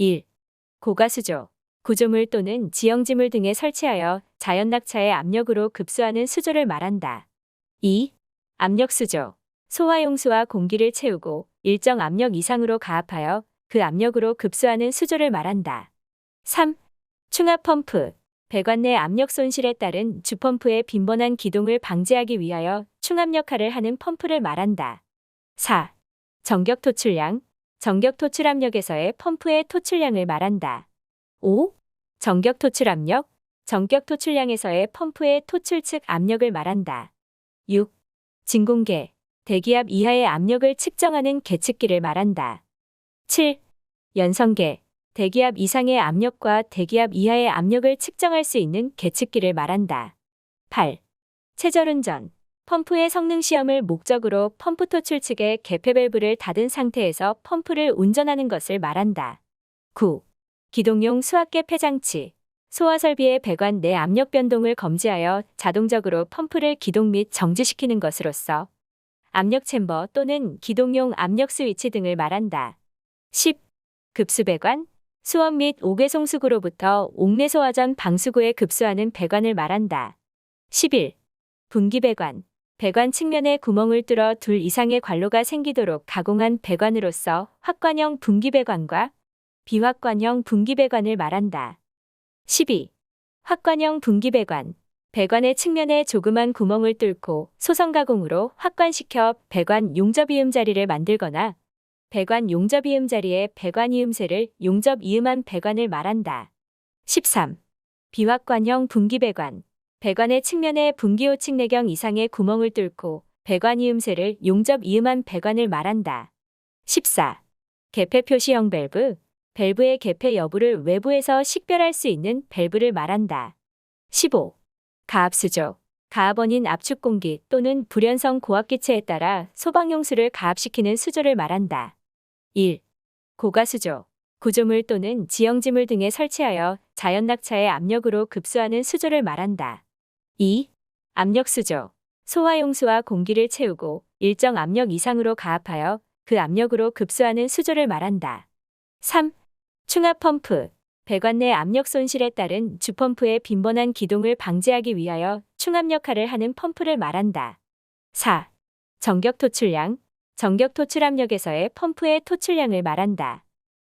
1. 고가수조. 구조물 또는 지형지물 등에 설치하여 자연 낙차의 압력으로 급수하는 수조를 말한다. 2. 압력수조. 소화용수와 공기를 채우고 일정 압력 이상으로 가압하여 그 압력으로 급수하는 수조를 말한다. 3. 충압펌프. 배관 내 압력 손실에 따른 주펌프의 빈번한 기동을 방지하기 위하여 충압 역할을 하는 펌프를 말한다. 4. 정격 토출량. 정격 토출압력에서의 펌프의 토출량을 말한다. 5. 정격 토출압력. 정격 토출량에서의 펌프의 토출 측 압력을 말한다. 6. 진공계. 대기압 이하의 압력을 측정하는 계측기를 말한다. 7. 연성계. 대기압 이상의 압력과 대기압 이하의 압력을 측정할 수 있는 계측기를 말한다. 8. 체절운전. 펌프의 성능 시험을 목적으로 펌프 토출 측의 개폐 밸브를 닫은 상태에서 펌프를 운전하는 것을 말한다. 9. 기동용 수압계 폐장치. 소화 설비의 배관 내 압력 변동을 검지하여 자동적으로 펌프를 기동 및 정지시키는 것으로서 압력 챔버 또는 기동용 압력 스위치 등을 말한다. 10. 급수배관. 수원 및 옥외송수구로부터 옥내소화전 방수구에 급수하는 배관을 말한다. 11. 분기배관. 배관 측면에 구멍을 뚫어 둘 이상의 관로가 생기도록 가공한 배관으로서 확관형 분기배관과 비확관형 분기배관을 말한다. 12. 확관형 분기배관. 배관의 측면에 조그만 구멍을 뚫고 소성 가공으로 확관시켜 배관 용접이음 자리를 만들거나 배관 용접이음 자리에 배관 이음새를 용접 이음한 배관을 말한다. 13. 비확관형 분기배관. 배관의 측면에 분기호측 내경 이상의 구멍을 뚫고 배관 이음새를 용접 이음한 배관을 말한다. 14. 개폐 표시형 밸브. 밸브의 개폐 여부를 외부에서 식별할 수 있는 밸브를 말한다. 15. 가압수조. 가압원인 압축공기 또는 불연성 고압기체에 따라 소방용수를 가압시키는 수조를 말한다. 1. 고가수조. 구조물 또는 지형지물 등에 설치하여 자연 낙차의 압력으로 급수하는 수조를 말한다. 2. 압력수조. 소화용수와 공기를 채우고 일정 압력 이상으로 가압하여 그 압력으로 급수하는 수조를 말한다. 3. 충압펌프. 배관 내 압력 손실에 따른 주펌프의 빈번한 기동을 방지하기 위하여 충압 역할을 하는 펌프를 말한다. 4. 정격 토출량. 정격 토출압력에서의 펌프의 토출량을 말한다.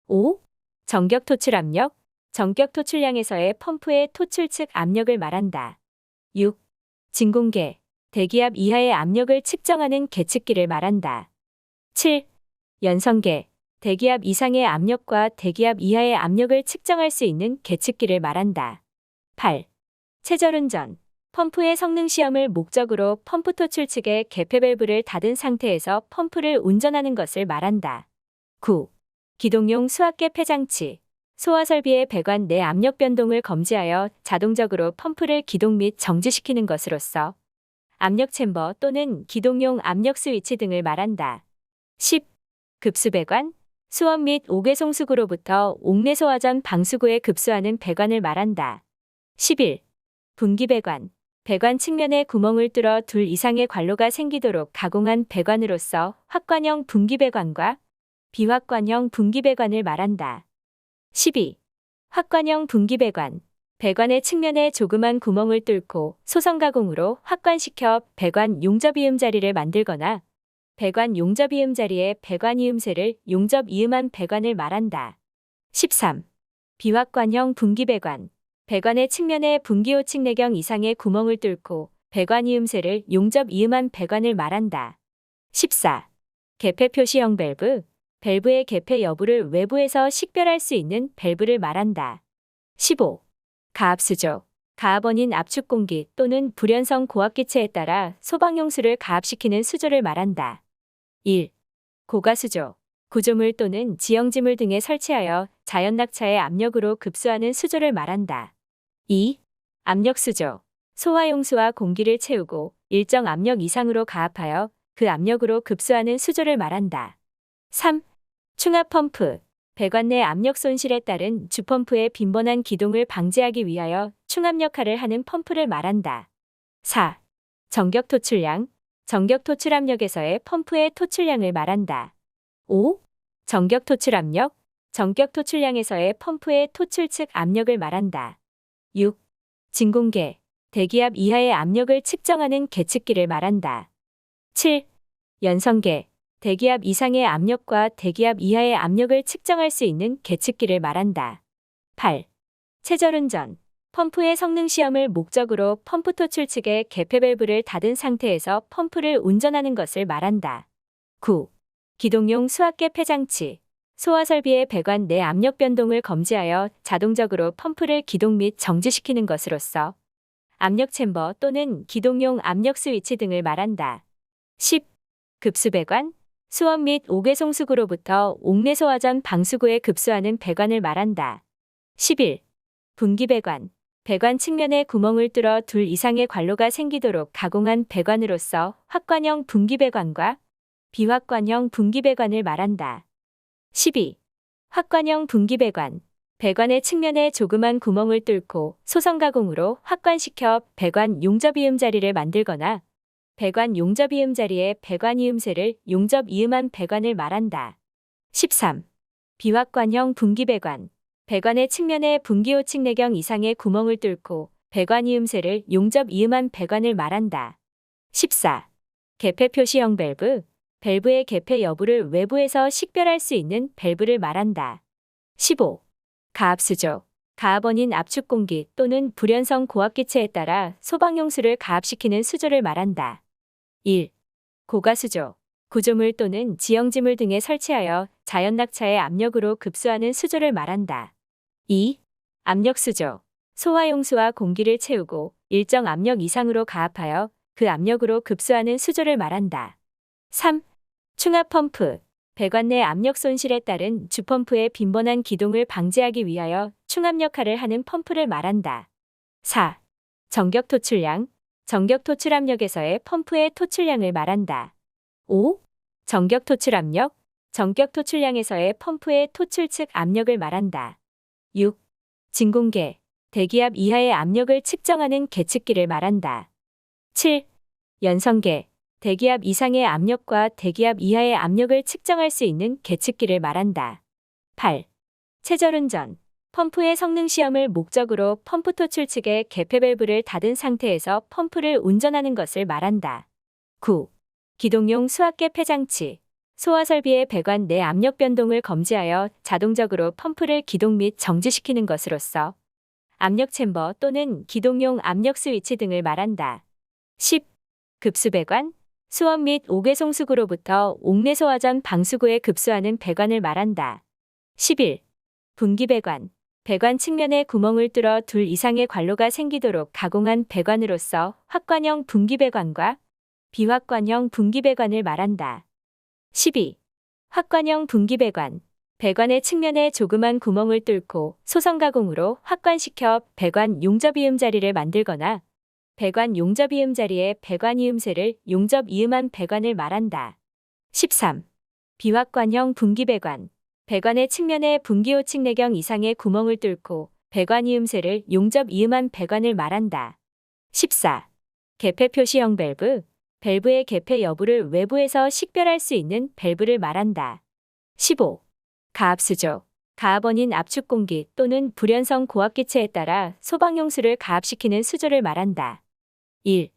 5. 정격 토출압력. 정격 토출량에서의 펌프의 토출 측 압력을 말한다. 6. 진공계. 대기압 이하의 압력을 측정하는 계측기를 말한다. 7. 연성계. 대기압 이상의 압력과 대기압 이하의 압력을 측정할 수 있는 계측기를 말한다. 8. 체절운전. 펌프의 성능 시험을 목적으로 펌프 토출 측의 개폐 밸브를 닫은 상태에서 펌프를 운전하는 것을 말한다. 9. 기동용 수압계 폐장치. 소화 설비의 배관 내 압력 변동을 검지하여 자동적으로 펌프를 기동 및 정지시키는 것으로서 압력 챔버 또는 기동용 압력 스위치 등을 말한다. 10. 급수배관. 수원 및 옥외송수구로부터 옥내소화전 방수구에 급수하는 배관을 말한다. 11. 분기배관. 배관 측면에 구멍을 뚫어 둘 이상의 관로가 생기도록 가공한 배관으로서 확관형 분기배관과 비확관형 분기배관을 말한다. 12. 확관형 분기배관. 배관의 측면에 조그만 구멍을 뚫고 소성 가공으로 확관시켜 배관 용접이음 자리를 만들거나 배관 용접이음 자리에 배관 이음새를 용접 이음한 배관을 말한다. 13. 비확관형 분기배관. 배관의 측면에 분기호측 내경 이상의 구멍을 뚫고 배관 이음새를 용접 이음한 배관을 말한다. 14. 개폐 표시형 밸브. 밸브의 개폐 여부를 외부에서 식별할 수 있는 밸브를 말한다. 15. 가압수조. 가압원인 압축공기 또는 불연성 고압기체에 따라 소방용수를 가압시키는 수조를 말한다. 1. 고가수조. 구조물 또는 지형지물 등에 설치하여 자연 낙차의 압력으로 급수하는 수조를 말한다. 2. 압력수조. 소화용수와 공기를 채우고 일정 압력 이상으로 가압하여 그 압력으로 급수하는 수조를 말한다. 3. 충압펌프. 배관 내 압력 손실에 따른 주펌프의 빈번한 기동을 방지하기 위하여 충압 역할을 하는 펌프를 말한다. 4. 정격 토출량. 정격 토출압력에서의 펌프의 토출량을 말한다. 5. 정격 토출압력. 전격 토출량에서의 펌프의 토출 측 압력을 말한다. 6. 진공계, 대기압 이하의 압력을 측정하는 계측기를 말한다. 7. 연성계, 대기압 이상의 압력과 대기압 이하의 압력을 측정할 수 있는 계측기를 말한다. 8. 체절운전, 펌프의 성능 시험을 목적으로 펌프 토출 측의 개폐 밸브를 닫은 상태에서 펌프를 운전하는 것을 말한다. 9. 기동용 수압계 폐장치, 소화 설비의 배관 내 압력 변동을 검지하여 자동적으로 펌프를 기동 및 정지시키는 것으로서 압력 챔버 또는 기동용 압력 스위치 등을 말한다. 10. 급수배관, 수원 및 옥외송수구로부터 옥내소화 전 방수구에 급수하는 배관을 말한다. 11. 분기배관, 배관 측면에 구멍을 뚫어 둘 이상의 관로가 생기도록 가공한 배관으로서 확관형 분기배관과 비확관형 분기배관을 말한다. 12. 확관형 분기배관, 배관의 측면에 조그만 구멍을 뚫고 소성 가공으로 확관시켜 배관 용접이음 자리를 만들거나 배관 용접이음 자리에 배관 이음새를 용접이음한 배관을 말한다. 13. 비확관형 분기배관, 배관의 측면에 분기호측내경 이상의 구멍을 뚫고 배관 이음새를 용접이음한 배관을 말한다. 14. 개폐 표시형 밸브, 밸브의 개폐 여부를 외부에서 식별할 수 있는 밸브를 말한다. 15. 가압수조, 가압원인 압축공기 또는 불연성 고압기체에 따라 소방용수를 가압시키는 수조를 말한다. 1. 고가수조, 구조물 또는 지형지물 등에 설치하여 자연낙차의 압력으로 급수하는 수조를 말한다. 2. 압력수조, 소화용수와 공기를 채우고 일정 압력 이상으로 가압하여 그 압력으로 급수하는 수조를 말한다. 3. 충압펌프, 배관 내 압력 손실에 따른 주펌프의 빈번한 기동을 방지하기 위하여 충압 역할을 하는 펌프를 말한다. 4. 전격 토출량, 전격 토출압력에서의 펌프의 토출량을 말한다. 5. 전격 토출압력, 전격 토출량에서의 펌프의 토출 측 압력을 말한다. 6. 진공계, 대기압 이하의 압력을 측정하는 계측기를 말한다. 7. 연성계, 대기압 이상의 압력과 대기압 이하의 압력을 측정할 수 있는 계측기를 말한다. 8. 체절운전, 펌프의 성능 시험을 목적으로 펌프 토출 측의 개폐 밸브를 닫은 상태에서 펌프를 운전하는 것을 말한다. 9. 기동용 수압계 폐장치, 소화 설비의 배관 내 압력 변동을 검지하여 자동적으로 펌프를 기동 및 정지시키는 것으로서 압력 챔버 또는 기동용 압력 스위치 등을 말한다. 10. 급수배관, 수원 및 옥외송수구로부터 옥내소화 전 방수구에 급수하는 배관을 말한다. 11. 분기배관, 배관 측면에 구멍을 뚫어 둘 이상의 관로가 생기도록 가공한 배관으로서 확관형 분기배관과 비확관형 분기배관을 말한다. 12. 확관형 분기배관, 배관의 측면에 조그만 구멍을 뚫고 소성 가공으로 확관시켜 배관 용접이음 자리를 만들거나 배관 용접이음 자리에 배관 이음새를 용접이음한 배관을 말한다. 13. 비확관형 분기배관, 배관의 측면에 분기호측내경 이상의 구멍을 뚫고 배관 이음새를 용접이음한 배관을 말한다. 14. 개폐 표시형 밸브, 밸브의 개폐 여부를 외부에서 식별할 수 있는 밸브를 말한다. 15. 가압수조, 가압원인 압축공기 또는 불연성 고압기체에 따라 소방용수를 가압시키는 수조를 말한다. 1.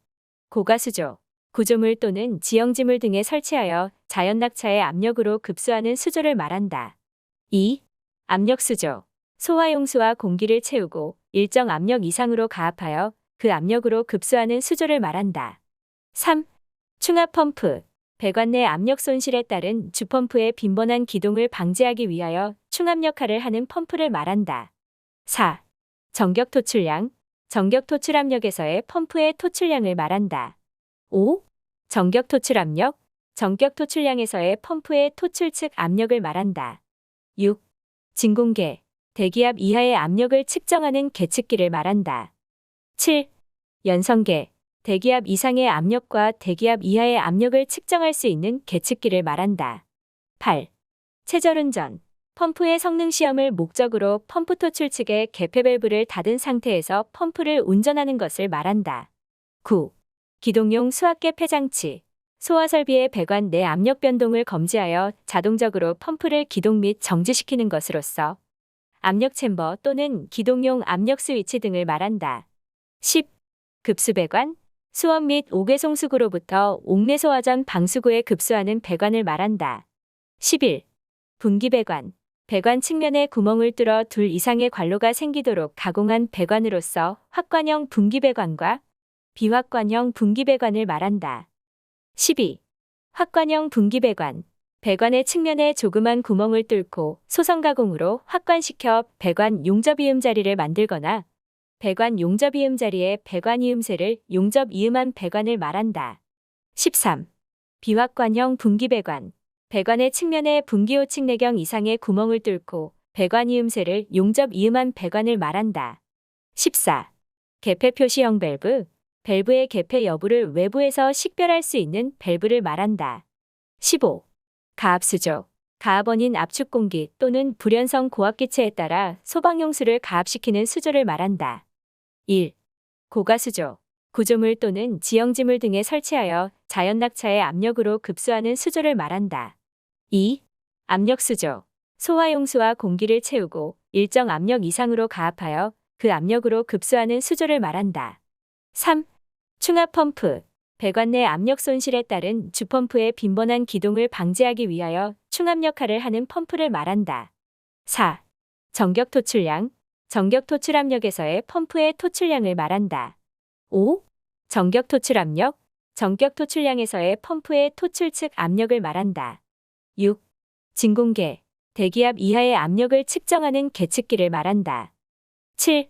고가수조, 구조물 또는 지형지물 등에 설치하여 자연낙차의 압력으로 급수하는 수조를 말한다. 2. 압력수조, 소화용수와 공기를 채우고 일정 압력 이상으로 가압하여 그 압력으로 급수하는 수조를 말한다. 3. 충압펌프, 배관 내 압력 손실에 따른 주펌프의 빈번한 기동을 방지하기 위하여 충압 역할을 하는 펌프를 말한다. 4. 전격 토출량, 전격 토출압력에서의 펌프의 토출량을 말한다. 5. 전격 토출압력, 전격 토출량에서의 펌프의 토출 측 압력을 말한다. 6. 진공계, 대기압 이하의 압력을 측정하는 계측기를 말한다. 7. 연성계, 대기압 이상의 압력과 대기압 이하의 압력을 측정할 수 있는 계측기를 말한다. 8. 체절운전, 펌프의 성능 시험을 목적으로 펌프 토출 측의 개폐 밸브를 닫은 상태에서 펌프를 운전하는 것을 말한다. 9. 기동용 수압계 폐장치, 소화설비의 배관 내 압력 변동을 검지하여 자동적으로 펌프를 기동 및 정지시키는 것으로서 압력 챔버 또는 기동용 압력 스위치 등을 말한다. 10. 급수배관, 수원 및 옥외송수구로부터 옥내소화 전 방수구에 급수하는 배관을 말한다. 11. 분기배관, 배관 측면에 구멍을 뚫어 둘 이상의 관로가 생기도록 가공한 배관으로서 확관형 분기배관과 비확관형 분기배관을 말한다. 12. 확관형 분기배관, 배관의 측면에 조그만 구멍을 뚫고 소성가공으로 확관시켜 배관 용접이음 자리를 만들거나 배관 용접이음 자리에 배관 이음새를 용접이음한 배관을 말한다. 13. 비확관형 분기배관, 배관의 측면에 분기호측내경 이상의 구멍을 뚫고 배관 이음새를 용접이음한 배관을 말한다. 14. 개폐 표시형 밸브, 밸브의 개폐 여부를 외부에서 식별할 수 있는 밸브를 말한다. 15. 가압수조, 가압원인 압축공기 또는 불연성 고압기체에 따라 소방용수를 가압시키는 수조를 말한다. 1. 고가수조, 구조물 또는 지형지물 등에 설치하여 자연낙차의 압력으로 급수하는 수조를 말한다. 2. 압력수조, 소화용수와 공기를 채우고 일정 압력 이상으로 가압하여 그 압력으로 급수하는 수조를 말한다. 3. 충압펌프, 배관 내 압력 손실에 따른 주펌프의 빈번한 기동을 방지하기 위하여 충압 역할을 하는 펌프를 말한다. 4. 정격토출량, 정격토출압력에서의 펌프의 토출량을 말한다. 5. 정격토출압력, 정격토출량에서의 펌프의 토출 측 압력을 말한다. 6. 진공계, 대기압 이하의 압력을 측정하는 계측기를 말한다. 7.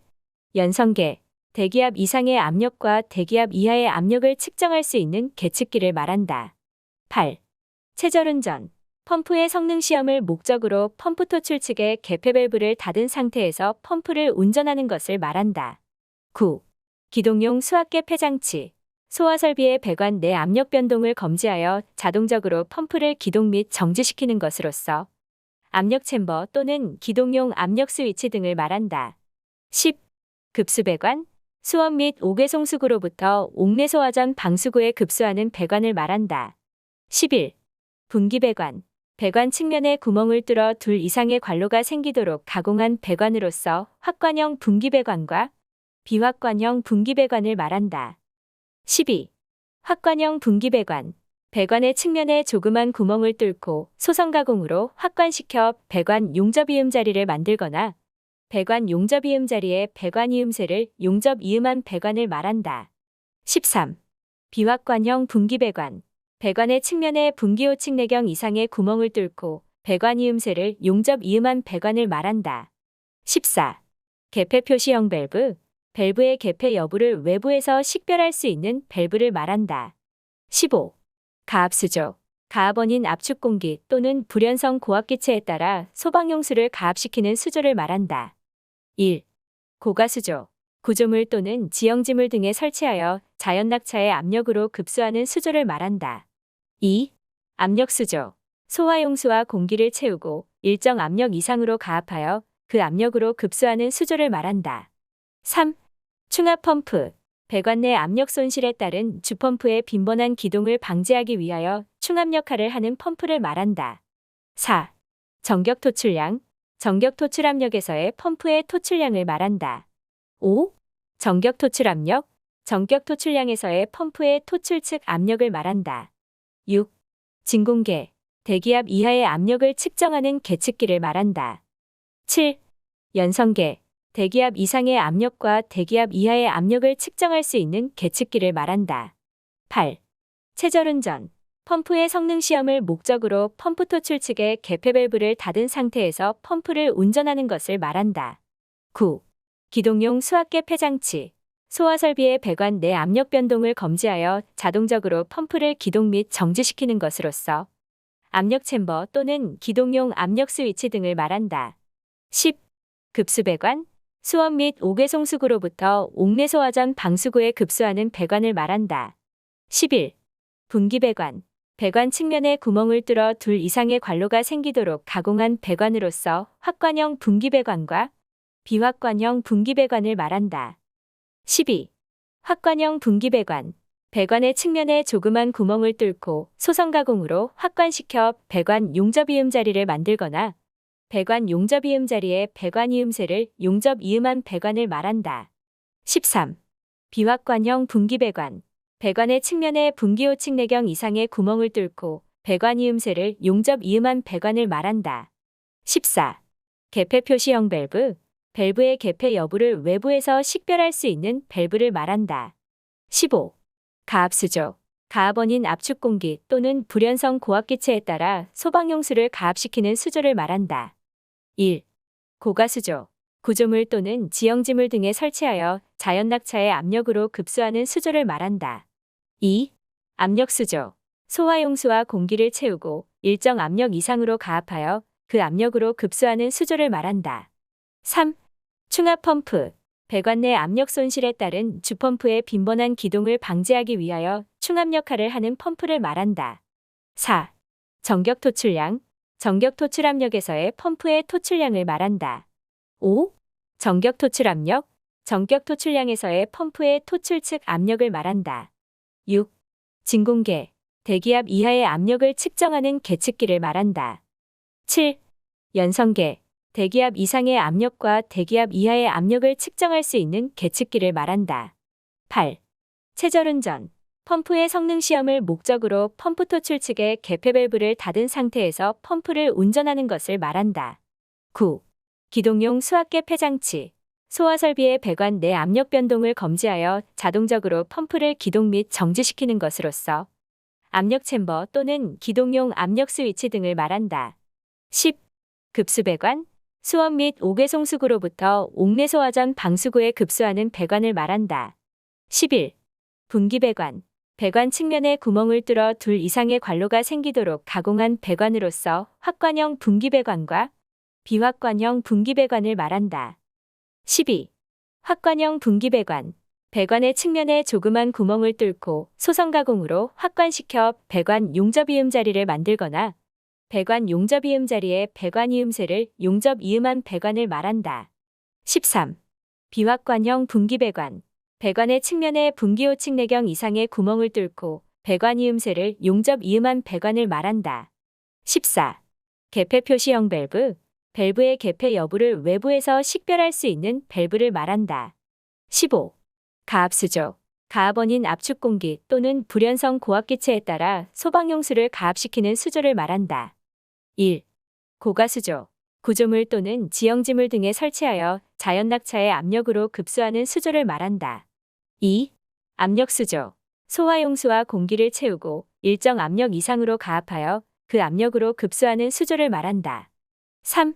연성계, 대기압 이상의 압력과 대기압 이하의 압력을 측정할 수 있는 계측기를 말한다. 8. 체절운전, 펌프의 성능 시험을 목적으로 펌프 토출 측의 개폐 밸브를 닫은 상태에서 펌프를 운전하는 것을 말한다. 9. 기동용 수압계 폐장치, 소화설비의 배관 내 압력 변동을 검지하여 자동적으로 펌프를 기동 및 정지시키는 것으로서 압력 챔버 또는 기동용 압력 스위치 등을 말한다. 10. 급수배관, 수원 및 옥외송수구로부터 옥내소화 전 방수구에 급수하는 배관을 말한다. 11. 분기배관, 배관 측면에 구멍을 뚫어 둘 이상의 관로가 생기도록 가공한 배관으로서 확관형 분기배관과 비확관형 분기배관을 말한다. 12. 확관형 분기배관, 배관의 측면에 조그만 구멍을 뚫고 소성가공으로 확관시켜 배관 용접이음 자리를 만들거나 배관 용접이음 자리에 배관 이음새를 용접이음한 배관을 말한다. 13. 비확관형 분기배관, 배관의 측면에 분기호측내경 이상의 구멍을 뚫고 배관 이음새를 용접이음한 배관을 말한다. 14. 개폐 표시형 밸브, 밸브의 개폐 여부를 외부에서 식별할 수 있는 밸브를 말한다. 15. 가압수조, 가압원인 압축공기 또는 불연성 고압기체에 따라 소방용수를 가압시키는 수조를 말한다. 1. 고가수조, 구조물 또는 지형지물 등에 설치하여 자연낙차의 압력으로 급수하는 수조를 말한다. 2. 압력수조, 소화용수와 공기를 채우고 일정 압력 이상으로 가압하여 그 압력으로 급수하는 수조를 말한다. 3. 충압펌프, 배관 내 압력 손실에 따른 주펌프의 빈번한 기동을 방지하기 위하여 충압 역할을 하는 펌프를 말한다. 4. 정격토출량, 정격토출압력에서의 펌프의 토출량을 말한다. 5. 정격토출압력, 정격토출량에서의 펌프의 토출 측 압력을 말한다. 6. 진공계, 대기압 이하의 압력을 측정하는 계측기를 말한다. 7. 연성계, 대기압 이상의 압력과 대기압 이하의 압력을 측정할 수 있는 계측기를 말한다. 8. 체절운전, 펌프의 성능 시험을 목적으로 펌프 토출 측의 개폐 밸브를 닫은 상태에서 펌프를 운전하는 것을 말한다. 9. 기동용 수압계 폐장치, 소화설비의 배관 내 압력 변동을 검지하여 자동적으로 펌프를 기동 및 정지시키는 것으로서 압력 챔버 또는 기동용 압력 스위치 등을 말한다. 10. 급수배관, 수원 및 옥외송수구로부터 옥내소화 전 방수구에 급수하는 배관을 말한다. 11. 분기배관, 배관 측면에 구멍을 뚫어 둘 이상의 관로가 생기도록 가공한 배관으로서 확관형 분기배관과 비확관형 분기배관을 말한다. 12. 확관형 분기배관, 배관의 측면에 조그만 구멍을 뚫고 소성 가공으로 확관시켜 배관 용접이음 자리를 만들거나 배관 용접이음 자리에 배관이음새를 용접이음한 배관을 말한다. 13. 비확관형 분기배관. 배관의 측면에 분기호측내경 이상의 구멍을 뚫고 배관이음새를 용접이음한 배관을 말한다. 14. 개폐 표시형 밸브. 밸브의 개폐 여부를 외부에서 식별할 수 있는 밸브를 말한다. 15. 가압수조. 가압원인 압축공기 또는 불연성 고압기체에 따라 소방용수를 가압시키는 수조를 말한다. 1. 고가수조. 구조물 또는 지형지물 등에 설치하여 자연낙차의 압력으로 급수하는 수조를 말한다. 2. 압력수조. 소화용수와 공기를 채우고 일정 압력 이상으로 가압하여 그 압력으로 급수하는 수조를 말한다. 3. 충압펌프. 배관 내 압력 손실에 따른 주펌프의 빈번한 기동을 방지하기 위하여 충압 역할을 하는 펌프를 말한다. 4. 정격 토출량. 정격 토출 압력에서의 펌프의 토출량을 말한다. 5. 정격 토출 압력. 정격 토출량에서의 펌프의 토출 측 압력을 말한다. 6. 진공계. 대기압 이하의 압력을 측정하는 계측기를 말한다. 7. 연성계. 대기압 이상의 압력과 대기압 이하의 압력을 측정할 수 있는 계측기를 말한다. 8. 체절운전. 펌프의 성능 시험을 목적으로 펌프 토출 측의 개폐 밸브를 닫은 상태에서 펌프를 운전하는 것을 말한다. 9. 기동용 수압계 폐장치. 소화 설비의 배관 내 압력 변동을 검지하여 자동적으로 펌프를 기동 및 정지시키는 것으로서 압력 챔버 또는 기동용 압력 스위치 등을 말한다. 10. 급수배관. 수원 및 옥외송수구로부터 옥내소화전 방수구에 급수하는 배관을 말한다. 11. 분기배관. 배관 측면에 구멍을 뚫어 둘 이상의 관로가 생기도록 가공한 배관으로서 확관형 분기배관과 비확관형 분기배관을 말한다. 12. 확관형 분기배관. 배관의 측면에 조그만 구멍을 뚫고 소성 가공으로 확관시켜 배관 용접이음 자리를 만들거나 배관 용접이음 자리에 배관이음새를 용접이음한 배관을 말한다. 13. 비확관형 분기배관. 배관의 측면에 분기호측내경 이상의 구멍을 뚫고 배관이음새를 용접이음한 배관을 말한다. 14. 개폐 표시형 밸브. 밸브의 개폐 여부를 외부에서 식별할 수 있는 밸브를 말한다. 15. 가압수조. 가압원인 압축공기 또는 불연성 고압기체에 따라 소방용수를 가압시키는 수조를 말한다. 1. 고가수조. 구조물 또는 지형지물 등에 설치하여 자연낙차의 압력으로 급수하는 수조를 말한다. 2. 압력수조. 소화용수와 공기를 채우고 일정 압력 이상으로 가압하여 그 압력으로 급수하는 수조를 말한다. 3.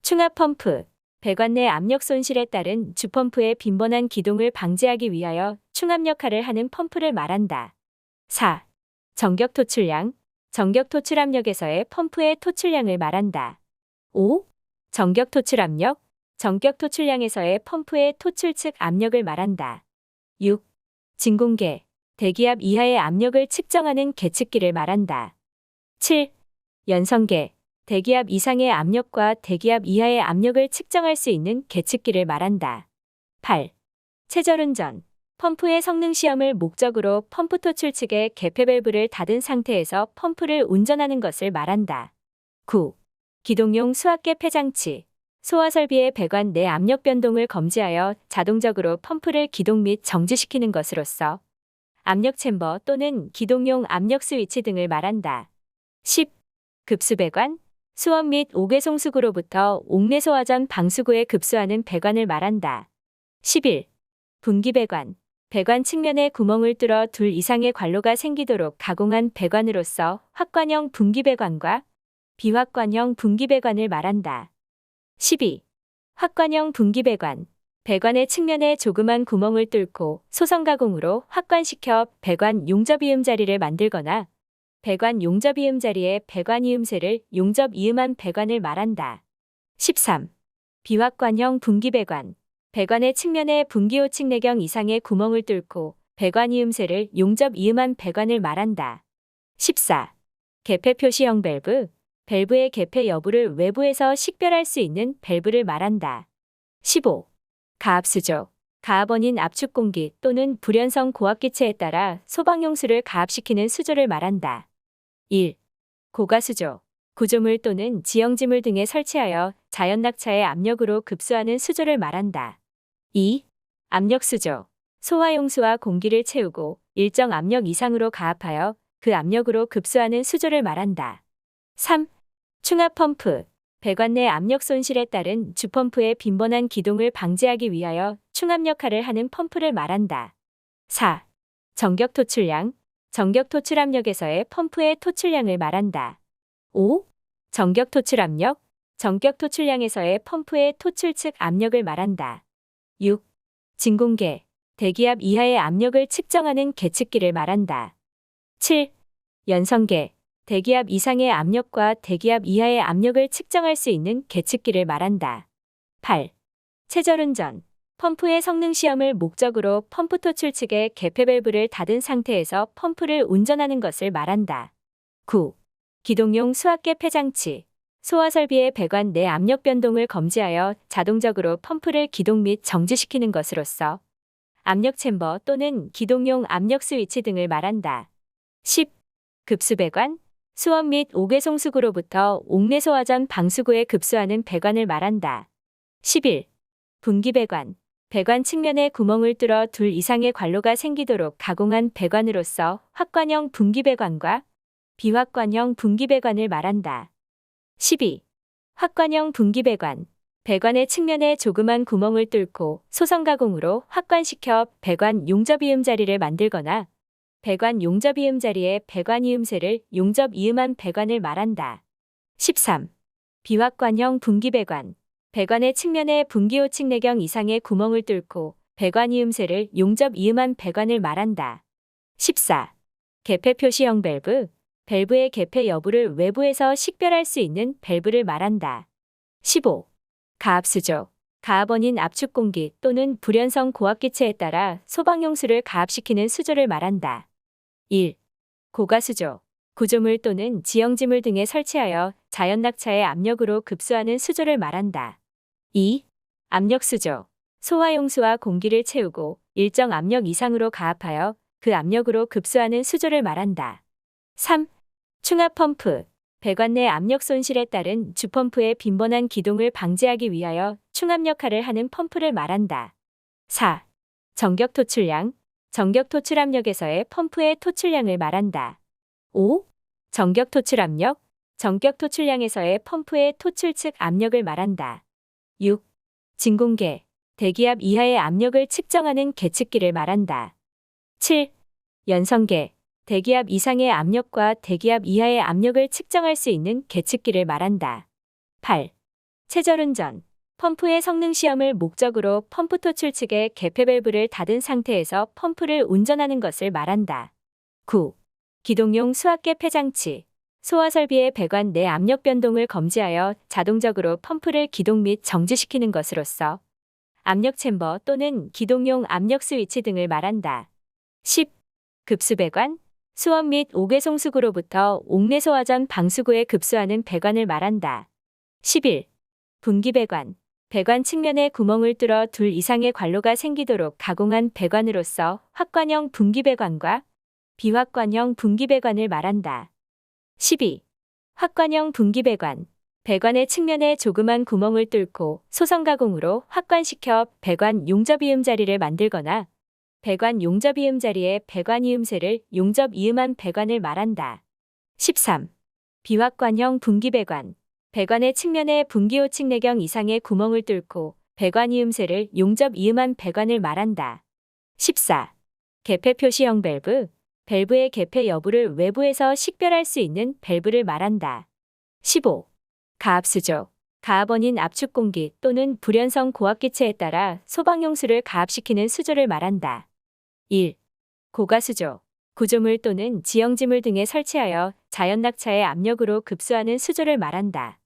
충압펌프. 배관 내 압력 손실에 따른 주펌프의 빈번한 기동을 방지하기 위하여 충압 역할을 하는 펌프를 말한다. 4. 정격 토출량. 정격 토출 압력에서의 펌프의 토출량을 말한다. 5. 정격 토출 압력. 정격 토출량에서의 펌프의 토출 측 압력을 말한다. 6. 진공계. 대기압 이하의 압력을 측정하는 계측기를 말한다. 7. 연성계. 대기압 이상의 압력과 대기압 이하의 압력을 측정할 수 있는 계측기를 말한다. 8. 체절운전. 펌프의 성능 시험을 목적으로 펌프 토출 측의 개폐 밸브를 닫은 상태에서 펌프를 운전하는 것을 말한다. 9. 기동용 수압계 폐장치. 소화 설비의 배관 내 압력 변동을 검지하여 자동적으로 펌프를 기동 및 정지시키는 것으로서 압력 챔버 또는 기동용 압력 스위치 등을 말한다. 10. 급수배관. 수원 및 옥외송수구로부터 옥내소화전 방수구에 급수하는 배관을 말한다. 11. 분기배관. 배관 측면에 구멍을 뚫어 둘 이상의 관로가 생기도록 가공한 배관으로서 확관형 분기배관과 비확관형 분기배관을 말한다. 12. 확관형 분기배관. 배관의 측면에 조그만 구멍을 뚫고 소성 가공으로 확관시켜 배관 용접이음 자리를 만들거나 배관 용접이음 자리에 배관이음새를 용접이음한 배관을 말한다. 13. 비확관형 분기배관. 배관의 측면에 분기호측내경 이상의 구멍을 뚫고 배관이음새를 용접이음한 배관을 말한다. 14. 개폐 표시형 밸브. 밸브의 개폐 여부를 외부에서 식별할 수 있는 밸브를 말한다. 15. 가압수조. 가압원인 압축 공기 또는 불연성 고압기체에 따라 소방용수를 가압시키는 수조를 말한다. 1. 고가수조. 구조물 또는 지형지물 등에 설치하여 자연 낙차의 압력으로 급수하는 수조를 말한다. 2. 압력수조. 소화용수와 공기를 채우고 일정 압력 이상으로 가압하여 그 압력으로 급수하는 수조를 말한다. 3. 충압펌프. 배관 내 압력 손실에 따른 주펌프의 빈번한 기동을 방지하기 위하여 충압 역할을 하는 펌프를 말한다. 4. 정격 토출량. 정격 토출 압력에서의 펌프의 토출량을 말한다. 5. 정격 토출 압력. 정격 토출량에서의 펌프의 토출 측 압력을 말한다. 6. 진공계. 대기압 이하의 압력을 측정하는 계측기를 말한다. 7. 연성계. 대기압 이상의 압력과 대기압 이하의 압력을 측정할 수 있는 계측기를 말한다. 8. 체절운전. 펌프의 성능 시험을 목적으로 펌프 토출 측의 개폐 밸브를 닫은 상태에서 펌프를 운전하는 것을 말한다. 9. 기동용 수압계 폐장치. 소화 설비의 배관 내 압력 변동을 검지하여 자동적으로 펌프를 기동 및 정지시키는 것으로서 압력 챔버 또는 기동용 압력 스위치 등을 말한다. 10. 급수배관. 수원 및 옥외송수구로부터 옥내소화 전 방수구에 급수하는 배관을 말한다. 11. 분기배관. 배관 측면에 구멍을 뚫어 둘 이상의 관로가 생기도록 가공한 배관으로서 확관형 분기배관과 비확관형 분기배관을 말한다. 12. 확관형 분기배관. 배관의 측면에 조그만 구멍을 뚫고 소성가공으로 확관시켜 배관 용접이음 자리를 만들거나 배관 용접이음 자리에 배관 이음새를 용접이음한 배관을 말한다. 13. 비확관형 분기배관. 배관의 측면에 분기호측 내경 이상의 구멍을 뚫고 배관 이음새를 용접이음한 배관을 말한다. 14. 개폐 표시형 밸브. 밸브의 개폐 여부를 외부에서 식별할 수 있는 밸브를 말한다. 15. 가압수조. 가압원인 압축 공기 또는 불연성 고압기체에 따라 소방용수를 가압시키는 수조를 말한다. 1. 고가수조. 구조물 또는 지형지물 등에 설치하여 자연 낙차의 압력으로 급수하는 수조를 말한다. 2. 압력수조. 소화용수와 공기를 채우고 일정 압력 이상으로 가압하여 그 압력으로 급수하는 수조를 말한다. 3. 충압펌프. 배관 내 압력 손실에 따른 주펌프의 빈번한 기동을 방지하기 위하여 충압 역할을 하는 펌프를 말한다. 4. 정격 토출량. 정격 토출 압력에서의 펌프의 토출량을 말한다. 5. 정격 토출 압력. 정격 토출량에서의 펌프의 토출 측 압력을 말한다. 6. 진공계. 대기압 이하의 압력을 측정하는 계측기를 말한다. 7. 연성계. 대기압 이상의 압력과 대기압 이하의 압력을 측정할 수 있는 계측기를 말한다. 8. 체절운전. 펌프의 성능 시험을 목적으로 펌프 토출 측의 개폐 밸브를 닫은 상태에서 펌프를 운전하는 것을 말한다. 9. 기동용 수압계 폐장치. 소화 설비의 배관 내 압력 변동을 검지하여 자동적으로 펌프를 기동 및 정지시키는 것으로서 압력 챔버 또는 기동용 압력 스위치 등을 말한다. 10. 급수배관. 수원 및 옥외송수구로부터 옥내소화 전 방수구에 급수하는 배관을 말한다. 11. 분기배관. 배관 측면에 구멍을 뚫어 둘 이상의 관로가 생기도록 가공한 배관으로서 확관형 분기배관과 비확관형 분기배관을 말한다. 12. 확관형 분기배관. 배관의 측면에 조그만 구멍을 뚫고 소성가공으로 확관시켜 배관 용접이음 자리를 만들거나 배관 용접이음 자리에 배관 이음새를 용접이음한 배관을 말한다. 13. 비확관형 분기배관. 배관의 측면에 분기호측 내경 이상의 구멍을 뚫고 배관 이음새를 용접이음한 배관을 말한다. 14. 개폐 표시형 밸브. 밸브의 개폐 여부를 외부에서 식별할 수 있는 밸브를 말한다. 15. 가압수조. 가압원인 압축 공기 또는 불연성 고압기체에 따라 소방용수를 가압시키는 수조를 말한다. 1. 고가수조. 구조물 또는 지형지물 등에 설치하여 자연 낙차의 압력으로 급수하는 수조를 말한다.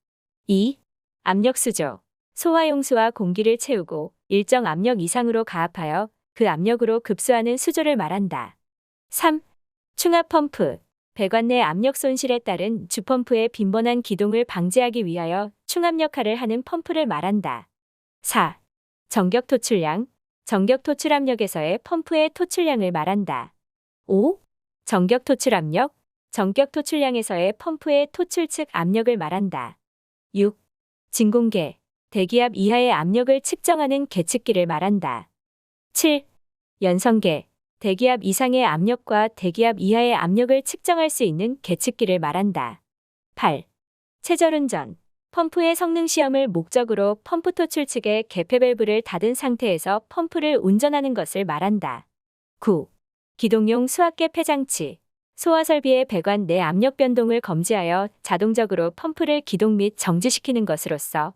2. 압력수조. 소화용수와 공기를 채우고 일정 압력 이상으로 가압하여 그 압력으로 급수하는 수조를 말한다. 3. 충압펌프. 배관 내 압력 손실에 따른 주펌프의 빈번한 기동을 방지하기 위하여 충압 역할을 하는 펌프를 말한다. 4. 정격 토출량. 전격 토출 압력에서의 펌프의 토출량을 말한다. 5. 전격 토출 압력, 전격 토출량에서의 펌프의 토출 측 압력을 말한다. 6. 진공계, 대기압 이하의 압력을 측정하는 계측기를 말한다. 7. 연성계, 대기압 이상의 압력과 대기압 이하의 압력을 측정할 수 있는 계측기를 말한다. 8. 체절운전, 펌프의 성능 시험을 목적으로 펌프 토출 측의 개폐 밸브를 닫은 상태에서 펌프를 운전하는 것을 말한다. 9. 기동용 수압계 폐장치, 소화 설비의 배관 내 압력 변동을 검지하여 자동적으로 펌프를 기동 및 정지시키는 것으로서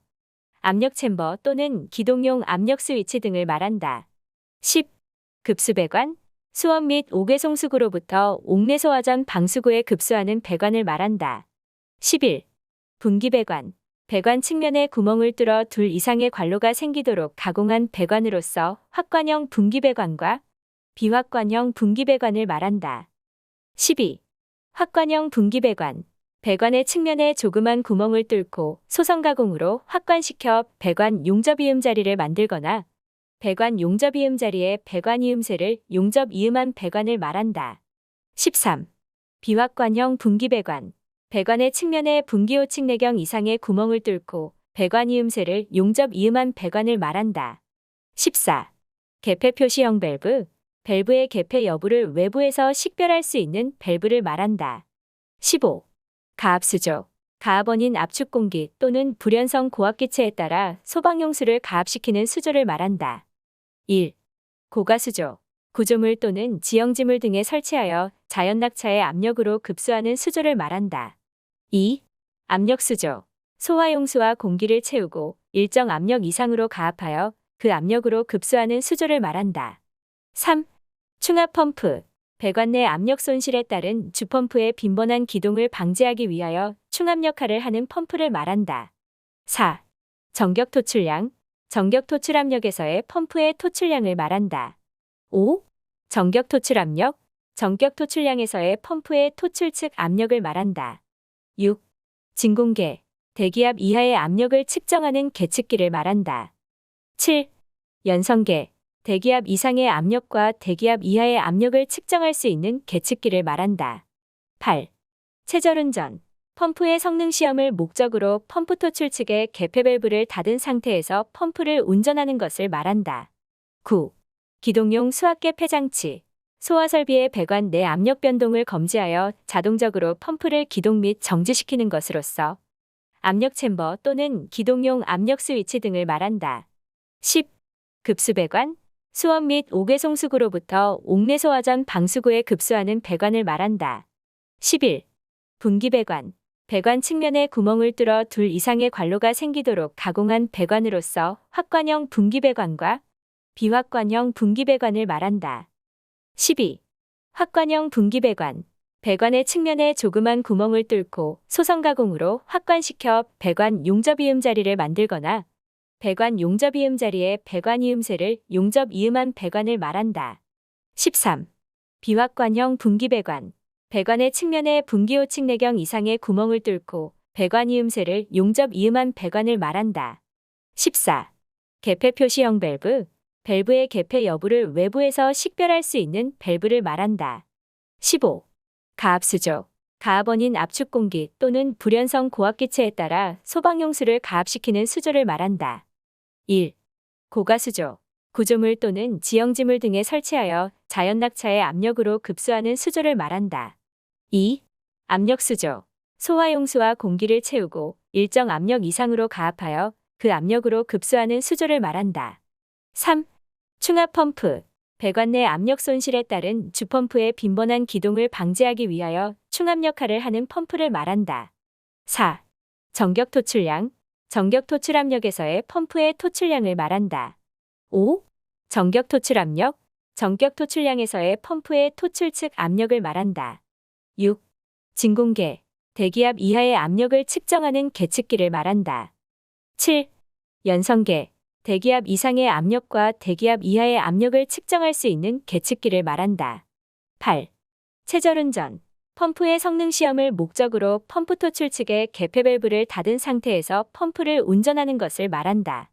압력 챔버 또는 기동용 압력 스위치 등을 말한다. 10. 급수배관, 수원 및 옥외송수구로부터 옥내소화 전 방수구에 급수하는 배관을 말한다. 11. 분기배관, 배관 측면에 구멍을 뚫어 둘 이상의 관로가 생기도록 가공한 배관으로서 확관형 분기배관과 비확관형 분기배관을 말한다. 12. 확관형 분기배관, 배관의 측면에 조그만 구멍을 뚫고 소성 가공으로 확관시켜 배관 용접이음 자리를 만들거나 배관 용접이음 자리에 배관 이음새를 용접이음한 배관을 말한다. 13. 비확관형 분기배관, 배관의 측면에 분기호측 내경 이상의 구멍을 뚫고 배관 이음새를 용접이음한 배관을 말한다. 14. 개폐 표시형 밸브, 밸브의 개폐 여부를 외부에서 식별할 수 있는 밸브를 말한다. 15. 가압수조, 가압원인 압축공기 또는 불연성 고압기체에 따라 소방용수를 가압시키는 수조를 말한다. 1. 고가수조, 구조물 또는 지형지물 등에 설치하여 자연낙차의 압력으로 급수하는 수조를 말한다. 2. 압력수조, 소화용수와 공기를 채우고 일정 압력 이상으로 가압하여 그 압력으로 급수하는 수조를 말한다. 3. 충압펌프, 배관 내 압력 손실에 따른 주펌프의 빈번한 기동을 방지하기 위하여 충압 역할을 하는 펌프를 말한다. 4. 전격 토출량, 전격 토출 압력에서의 펌프의 토출량을 말한다. 5. 전격 토출 압력, 전격 토출량에서의 펌프의 토출 측 압력을 말한다. 6. 진공계, 대기압 이하의 압력을 측정하는 계측기를 말한다. 7. 연성계, 대기압 이상의 압력과 대기압 이하의 압력을 측정할 수 있는 계측기를 말한다. 8. 체절운전, 펌프의 성능 시험을 목적으로 펌프 토출 측의 개폐 밸브를 닫은 상태에서 펌프를 운전하는 것을 말한다. 9. 기동용 수압계 폐장치, 소화 설비의 배관 내 압력 변동을 검지하여 자동적으로 펌프를 기동 및 정지시키는 것으로서 압력 챔버 또는 기동용 압력 스위치 등을 말한다. 10. 급수배관, 수원 및 옥외송수구로부터 옥내소화 전 방수구에 급수하는 배관을 말한다. 11. 분기배관, 배관 측면에 구멍을 뚫어 둘 이상의 관로가 생기도록 가공한 배관으로서 확관형 분기배관과 비확관형 분기배관을 말한다. 12. 확관형 분기배관, 배관의 측면에 조그만 구멍을 뚫고 소성 가공으로 확관시켜 배관 용접이음 자리를 만들거나 배관 용접이음 자리에 배관 이음새를 용접이음한 배관을 말한다. 13. 비확관형 분기배관, 배관의 측면에 분기호측 내경 이상의 구멍을 뚫고 배관 이음새를 용접이음한 배관을 말한다. 14. 개폐 표시형 밸브, 밸브의 개폐 여부를 외부에서 식별할 수 있는 밸브를 말한다. 15. 가압수조, 가압원인 압축공기 또는 불연성 고압기체에 따라 소방용수를 가압시키는 수조를 말한다. 1. 고가수조, 구조물 또는 지형지물 등에 설치하여 자연낙차의 압력으로 급수하는 수조를 말한다. 2. 압력수조, 소화용수와 공기를 채우고 일정 압력 이상으로 가압하여 그 압력으로 급수하는 수조를 말한다. 3. 충압펌프, 배관 내 압력 손실에 따른 주펌프의 빈번한 기동을 방지하기 위하여 충압 역할을 하는 펌프를 말한다. 4. 전격 토출량, 전격 토출 압력에서의 펌프의 토출량을 말한다. 5. 전격 토출 압력, 전격 토출량에서의 펌프의 토출 측 압력을 말한다. 6. 진공계, 대기압 이하의 압력을 측정하는 계측기를 말한다. 7. 연성계, 대기압 이상의 압력과 대기압 이하의 압력을 측정할 수 있는 계측기를 말한다. 8. 체절운전, 펌프의 성능 시험을 목적으로 펌프 토출 측의 개폐 밸브를 닫은 상태에서 펌프를 운전하는 것을 말한다.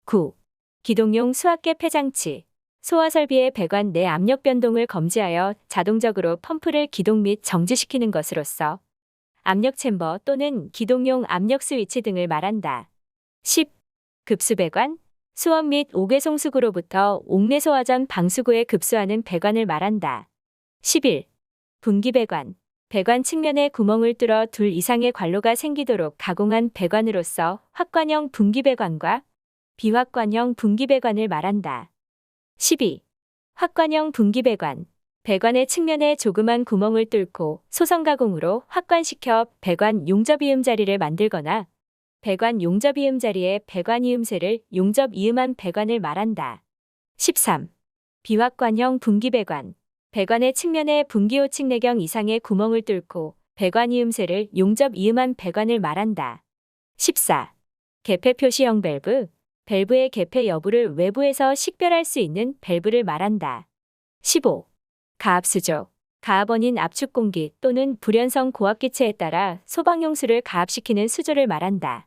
9. 기동용 수압계 폐장치, 소화 설비의 배관 내 압력 변동을 검지하여 자동적으로 펌프를 기동 및 정지시키는 것으로서 압력 챔버 또는 기동용 압력 스위치 등을 말한다. 10. 급수배관, 수원 및 옥외송수구로부터 옥내소화 전 방수구에 급수하는 배관을 말한다. 11. 분기배관, 배관 측면에 구멍을 뚫어 둘 이상의 관로가 생기도록 가공한 배관으로서 확관형 분기배관과 비확관형 분기배관을 말한다. 12. 확관형 분기배관, 배관의 측면에 조그만 구멍을 뚫고 소성 가공으로 확관시켜 배관 용접이음 자리를 만들거나 배관 용접이음 자리에 배관 이음새를 용접이음한 배관을 말한다. 13. 비확관형 분기배관, 배관의 측면에 분기호측 내경 이상의 구멍을 뚫고 배관 이음새를 용접이음한 배관을 말한다. 14. 개폐 표시형 밸브, 밸브의 개폐 여부를 외부에서 식별할 수 있는 밸브를 말한다. 15. 가압수조, 가압원인 압축공기 또는 불연성 고압기체에 따라 소방용수를 가압시키는 수조를 말한다.